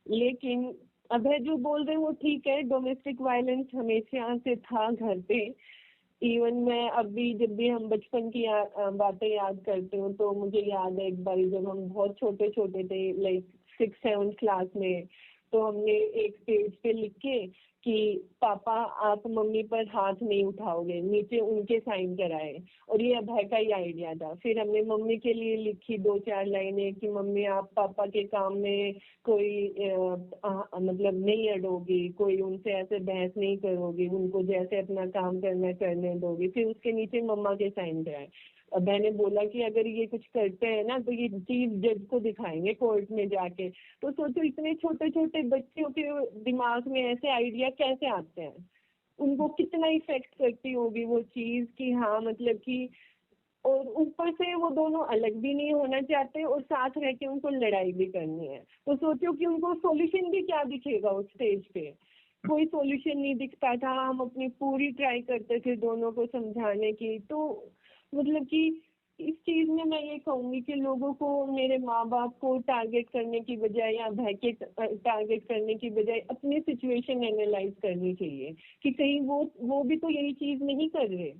लेकिन अभय जो बोल रहे हैं वो ठीक है, डोमेस्टिक वायलेंस हमेशा से था घर पे। इवन मैं अभी जब भी हम बचपन की बातें याद करती हूँ तो मुझे याद है एक बार जब हम बहुत छोटे छोटे थे, लाइक 6-7 क्लास में, तो हमने एक पेज पे लिख के कि पापा आप मम्मी पर हाथ नहीं उठाओगे, नीचे उनके साइन कराए। और ये अभय का ही आइडिया था। फिर हमने मम्मी के लिए लिखी 2-4 लाइनें कि मम्मी आप पापा के काम में कोई मतलब नहीं अड़ोगी, कोई उनसे ऐसे बहस नहीं करोगी, उनको जैसे अपना काम करना करने दोगी। फिर उसके नीचे मम्मा के साइन कराए। मैंने बोला कि अगर ये कुछ करते हैं ना तो ये चीज जज को दिखाएंगे कोर्ट में जाके। तो सोचो इतने छोटे छोटे बच्चों के दिमाग में ऐसे आइडिया कैसे आते हैं, उनको कितना इफेक्ट करती होगी वो चीज कि हाँ मतलब कि। और ऊपर से वो दोनों अलग भी नहीं होना चाहते और साथ रह के उनको लड़ाई भी करनी है। तो सोचो कि उनको सॉल्यूशन भी क्या दिखेगा उस स्टेज पे, कोई सॉल्यूशन नहीं दिखता था। हम अपनी पूरी ट्राई करते थे दोनों को समझाने की। तो मतलब कि इस चीज में मैं ये कहूंगी कि लोगों को मेरे माँ बाप को टारगेट करने की बजाय या भाई के टारगेट करने की बजाय अपनी सिचुएशन एनालाइज करनी चाहिए कि कहीं वो भी तो यही चीज नहीं कर रहे,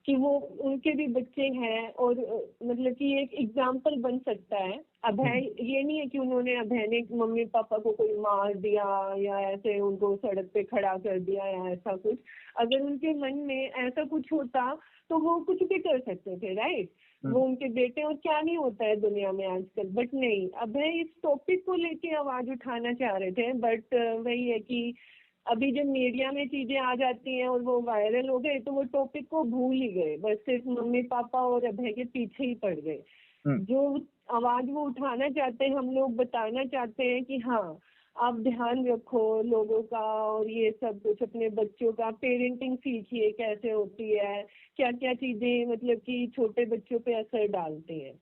कि वो उनके भी बच्चे हैं। और मतलब कि एक एग्जाम्पल बन सकता है। अभय ये नहीं है कि उन्होंने अभय ने मम्मी पापा को कोई मार दिया या ऐसे उनको सड़क पे खड़ा कर दिया या ऐसा कुछ। अगर उनके मन में ऐसा कुछ होता तो वो कुछ भी कर सकते थे, राइट। वो उनके बेटे, और क्या नहीं होता है दुनिया में आजकल। बट नहीं, अभय इस टॉपिक को लेके आवाज उठाना चाह रहे थे, बट वही है कि अभी जब मीडिया में चीजें आ जाती हैं और वो वायरल हो गए तो वो टॉपिक को भूल ही गए, बस सिर्फ मम्मी पापा और अभय के पीछे ही पड़ गए। जो आवाज वो उठाना चाहते हैं, हम लोग बताना चाहते हैं कि हाँ आप ध्यान रखो लोगों का, और ये सब कुछ अपने बच्चों का पेरेंटिंग सीखिए कैसे होती है, क्या क्या चीजें मतलब कि छोटे बच्चों पे असर डालती हैं।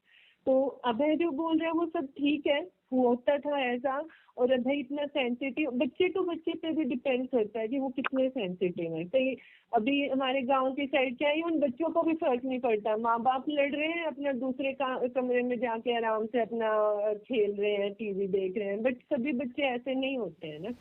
तो अभय जो बोल रहे हैं वो सब ठीक है, होता था ऐसा। और अभय इतना सेंसिटिव, बच्चे टू बच्चे पे भी डिपेंड करता है कि वो कितने सेंसिटिव है। कहीं अभी हमारे गांव की साइड क्या है, उन बच्चों को भी फर्क नहीं पड़ता, माँ बाप लड़ रहे हैं अपना दूसरे कमरे में जाके आराम से अपना खेल रहे हैं, टीवी देख रहे हैं। बट सभी बच्चे ऐसे नहीं होते हैं ना।